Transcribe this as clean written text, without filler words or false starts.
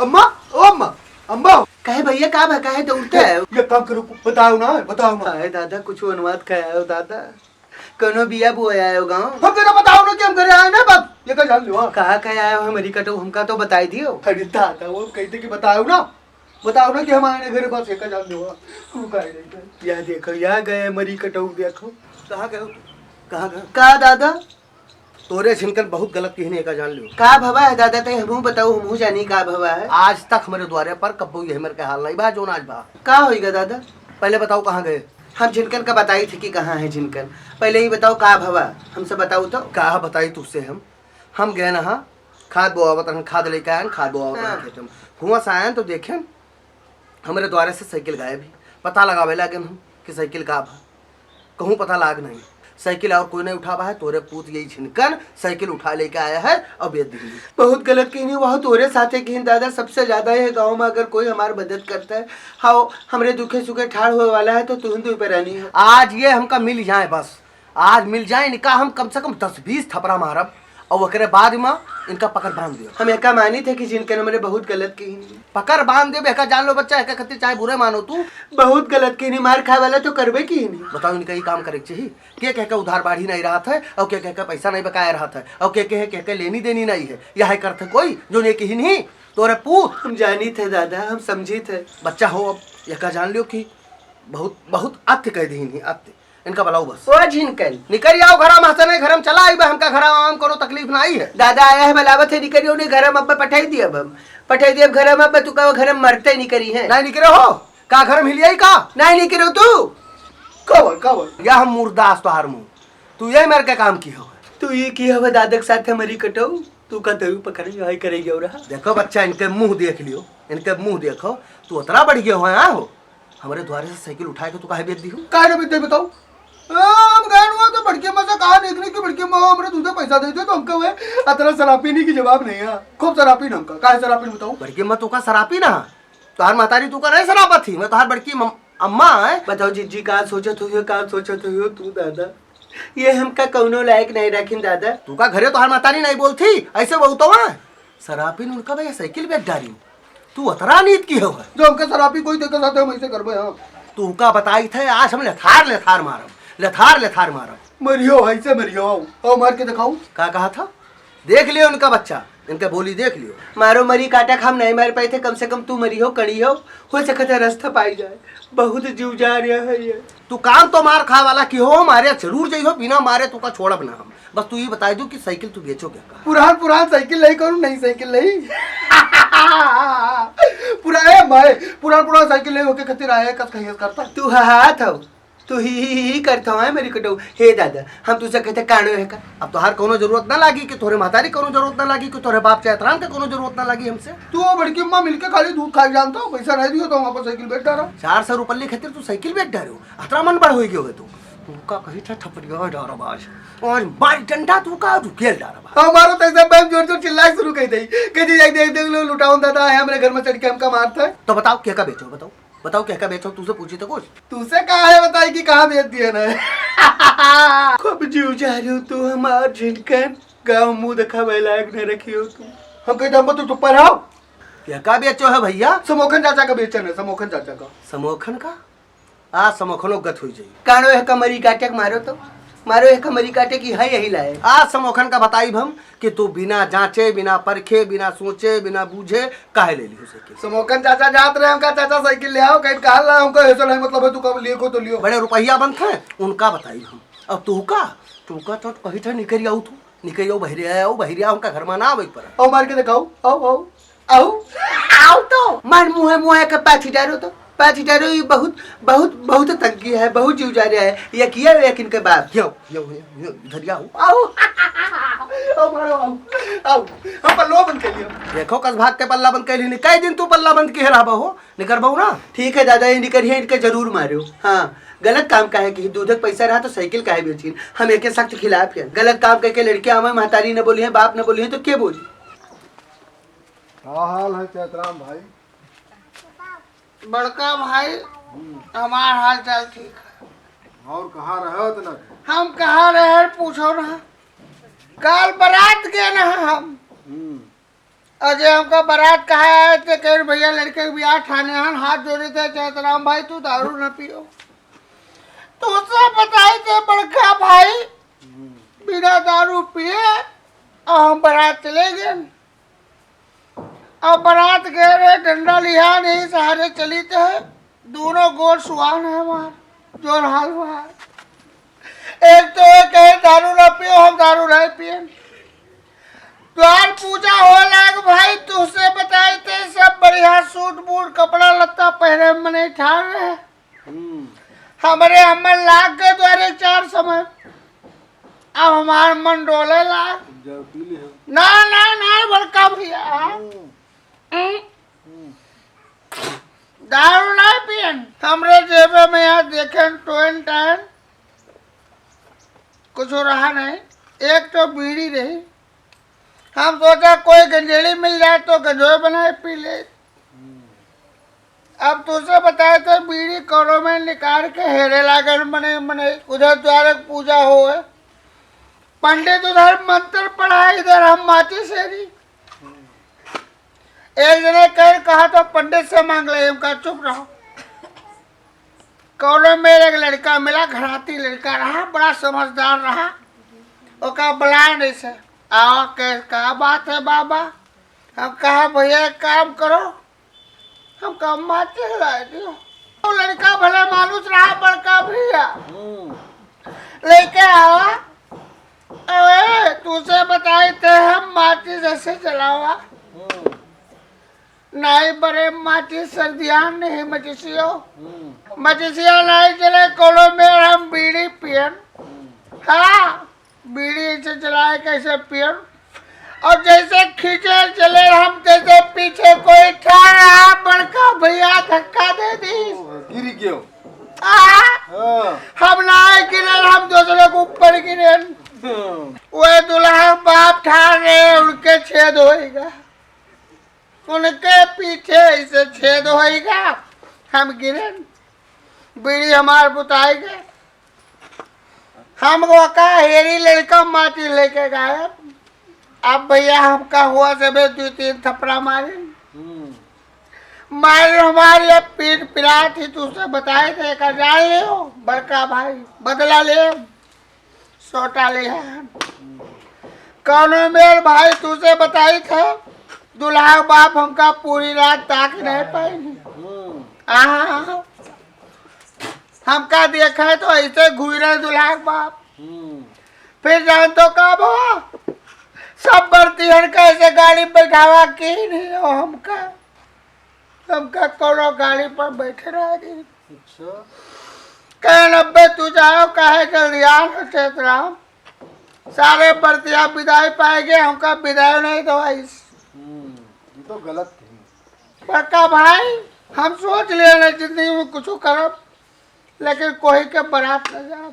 अम्मा ओ अम्मा अम्मा कहे भैया का है दौड़ते है ये काम करो बताओ ना अरे दादा कुछ अनुवाद खाया हो दादा कनो बिया बुआ आयो गाँव हम तेरा बताओ ना कि हम घरे आए ना बस ये का जान लो कहा आया हो हमारी कटो हमका तो बताई दियो। अरे दादा वो कहते कि बताओ ना कि हम आए घरे बस एक जान लो तू कह रही या देखो या गए मरी कटो देखो कहाँ गए कहाँ गए का दादा तोरे छिनकर बहुत गलत कहने का जान लो का भवा है दादा ते हमहू बताओ हमहू जानी का भवा है। आज तक हमारे द्वारे पर कब्बो ये मेरे के हाल नहीं बा जो आज बा का होएगा दादा पहले बताओ कहाँ गए हम झिनकन का बताई थी कि कहाँ है झिनकन पहले ही बताओ का भवा हमसे बताओ तो कहा बताई तुझसे हम गए ना खाद बोआवत खाद लेके आए खाद बोआवत खेत में हुआ से आए तो देखे हमारे द्वारे से साइकिल गायब भी पता लगावे लगे हम कि साइकिल का भा कहूँ पता लाग नहीं साइकिल और कोई नहीं उठावा है तोरे पूत यही छिनकन साइकिल उठा लेके आया है और बेच दी। बहुत गलत कहनी बहुत तोरे साथे की दादा सबसे ज्यादा है गांव में अगर कोई हमारी मदद करता है हाँ हमरे दुखे सुखे ठाड़ हुए वाला है तो तुम तो पे रहनी है। आज ये हमका मिल जाए बस आज मिल जाए इनका हम कम से कम 10-20 थपड़ा मारब और वकरे बाद में इनका पकड़ बांध दियो। हम एक मानी थे कि जिनके हमरे बहुत गलत कहनी पकड़ बांध दे बेका जान लो बच्चा एक खत्ती चाहे बुरे मानो तू बहुत गलत कहनी मार खाए वाला तो करबे की नहीं। बताओ इनका ही काम करे चाहिए के कह के उधार बाढ़ी नहीं रहा था और के कह के पैसा नहीं बकाया रहा था और के कह के लेनी देनी नहीं है यह करते कोई जो ने की नहीं तोरे पूत हम जानी थे दादा हम समझी थे बच्चा हो अब यह जान लियो कि बहुत बहुत अत्य कह दी नहीं अत्य इनका बताओ बस ओ झिनकन निकल आओ घर में हंसने घर में चला आई हमका घर आम कोनो तकलीफ ना आई है दादा आया है बलावत है निकलियो ने घर में अब पठाई दिया अब पठाई दिया घर में अब तू का घर में मरते निकली है नहीं निकले हो का घर में हिलियाई का नहीं निकलो तू कब या हम मुर्दास तो हार मुंह तू ये मेरे के काम की हो तू ये की हवा दादक साथ मरी कटो तू का तू पकड़ आई करेगी और देखो बच्चा इनके मुंह देख लियो इनके मुंह देखो तू उतना बढ़ गया हो हमारे द्वारे से साइकिल उठा के तू काहे बेच दी हो काहे बेच दे बताओ हम गए हुआ तो बड़के में से कहा निकले कि बड़के में हमने तुझे पैसा दे दिया तो हमका वे अतरा शराबीनी की जवाब नहीं है खूब शराबीन हमका काहे शराबीन बताओ बड़की माँ तू का शराबी ना तुहार महतारी तू का नहीं शराबत थी मैं तुहार बड़की अम्मा है। बताओ जीजी का सोचत हो तू दादा ये हमका कौनो लायक नहीं रखिन दादा तू का घरे तुहार महतारी नहीं बोलती ऐसे बहुत तो शराबीन उनका भैया साइकिल बेच डाली तू अतरा नीत की हो जो हमका शराबी कोई देखे साथ हम ऐसे करबे हम तू का बताई थे आज हम लेथार मारब मरियो ऐसे मरियो आओ मार के दिखाओ का कहा था देख लियो उनका बच्चा इनके बोली देख लियो मारो मरी काटा हम नहीं मार पाए थे कम से कम तू मरी हो कड़ी हो सकता है रास्ता पाई जाए बहुत जीव जा रहा है ये तू काम तो मार खा वाला की हो मारे जरूर जाइयो बिना मारे तू का छोड़ब ना हम बस तू ये बता दो कि साइकिल तू बेचो क्या पुरान साइकिल नहीं करूँ नहीं साइकिल नहीं पुरान साइकिल नहीं होके खातिर आया कस कहिए करता तू हाथ हो तू ही करता है मेरी कटो हे दादा हम तुझसे कहते कानो है का अब तो हर कोनो जरूरत ना लगी कि तोरे महतारी कोनो जरूरत ना लगी कि तोरे बाप चैतराम के कोनो जरूरत ना लगी हमसे तू वो बड़की अम्मा मिलके खाली दूध खा जानता हो पैसा नहीं दियो तो वहाँ पर साइकिल बेच डाला 400 रुपये खातिर तू साइकिल बेच डालो अतरा मन बढ़ हो गयो तू का कही था ठपड़िया डाराबाज और बाई डंडा तू का तू खेल डाराबाज हमारा तो ऐसा बैम जोर चिल्लाए शुरू कर दी कि जी देख लो लुटाऊं दादा है हमारे घर में चढ़ के हमका मारता है तो बताओ क्या का बेचो बताओ क्या का बेचो तुझसे पूछी तो कुछ तुझसे कहा है बताई कि कहाँ बेच दिया ना खूब जीव जा रही हो तू हमार झिनकन गाँव मुँह देखा लायक नहीं रखी हो तू हम कहते हम तो चुप पर आओ क्या का बेचो है भैया समोखन चाचा का बेचन है समोखन चाचा का समोखन का आ समोखनो गत हुई जाई कानो है कमरी काटे मारो है कमरी काटे की है यही लाए आ समोखन का बताई हम कि तू बिना जांचे बिना परखे बिना सोचे बिना बूझे काहे ले लियो साइकिल समोखन चाचा जात रहे हमका चाचा साइकिल ले आओ कहीं कहा ला हमका ऐसा नहीं मतलब है तू कब लिए को तो लियो बड़े रुपया बनते हैं उनका बताई हम अब तू का तो कही था निकल आओ तू निकल आओ बहरिया उनका घर में ना आवे पर आओ मार के दिखाओ आओ तो मार मुँह के पाछी डारो ये बहुत तंगी है बहुत जीव जा रहा है ये किया एक इनके बाप यो इधर आओ हम पल्ला बंद कर लियो देखो कस भाग के पल्ला बंद कर ली कई दिन तू पल्ला बंद के रहा हो निकर बहु ना ठीक है दादा ये निकल इनके जरूर मारो हाँ गलत काम का है कि दूधक पैसा रहा तो साइकिल का है बेची हम एक सख्त खिलाफ है गलत काम करके लड़कियां हमें महतारी न बोली है बाप न बोली है तो क्या बोली। हाल है चैतराम भाई बड़का भाई हमार हाल चाल ठीक है और कहाँ रहे तो ना हम कहाँ रहे पूछो ना काल बारात गए ना हम अजय हमका बारात कहा आए थे कह भैया लड़के के ब्याह ठाने हन हाथ जोड़े थे चैतराम भाई तू दारू न पियो तुझसे बताए थे बड़का भाई बिना दारू पिए और हम बारात चले गए और बारात गए रहे डंडा लिया नहीं सहारे चली थे दोनों गोल सुहान है वहां जोर हाल वहां एक तो ये कहे दारू न पियो हम दारू नहीं पिए द्वार पूजा हो लाग भाई तुझसे बताए थे सब बढ़िया सूट बूट कपड़ा लत्ता पहने मने ठान रहे हमारे अमन लाग गए द्वारे 4 समय अब हमारा मन डोले लाग ना ना ना बड़का भैया दारू नहीं पियन हमरे जेबे में यहाँ देखें टोन टाइन कुछ रहा नहीं एक तो बीड़ी रही हम सोचा कोई गंजेली मिल जाए तो गंजोए बनाए पी ले अब तुझसे बताए तो बीड़ी कौड़ों में निकाल के हेरे लागन मने मने उधर द्वार पूजा हो पंडित उधर मंत्र पढ़ाए इधर हम माची शेरी एक जने कहा तो पंडित से मांग ले उनका चुप रहो कौड़ों में एक लड़का मिला घराती लड़का रहा बड़ा समझदार रहा उसका बुलाया नहीं से आओ क्या बात है बाबा हम कहा भैया एक काम करो हम कहा माचे हिला दियो वो लड़का भले मानुस रहा बड़का भैया लेके आवा अरे तुझे बताए थे हम माची जैसे चलावा नहीं बड़े माची सर्दियान नहीं मचिसियो मचिसिया नहीं चले कोलो में हम बीड़ी पियन हाँ बीड़ी से चलाए कैसे पियन और जैसे खींचे चले हम जैसे पीछे कोई ठा रहा बड़का भैया धक्का दे दी गिरी क्यों हम ना गिरे हम दूसरे को ऊपर गिरे वो दुल्हा बाप ठा रहे उनके छेद होएगा उनके पीछे ऐसे छेद होएगा हम गिरे बीड़ी हमारे बुताएंगे हम वो का हेरी लड़का माटी लेके गायब अब भैया हमका हुआ सब 2-3 थप्पड़ा मारे मारे हमारी अब पीठ पिरा थी तुझसे बताए थे का जान ले बड़का भाई बदला ले सोटा ले कौन मेरे भाई तुझसे बताई थे दुल्हा बाप हमका पूरी रात ताक नहीं पाएंगे हमका देखा तो ऐसे घूरे दुल्हा बाप फिर जान तो कब हो सब बढ़ती हर कैसे गाड़ी बैठावा की नहीं हो हमका कोनो गाड़ी पर बैठे रह गई कह 90 तू जाओ कहे जल्दियान हो चेतराम सारे बर्तिया विदाई पाएंगे हमका विदाई नहीं दवाई ये तो गलत थी बड़का भाई हम सोच ले जिंदगी में कुछ करब लेकिन कोई के बारात न जाब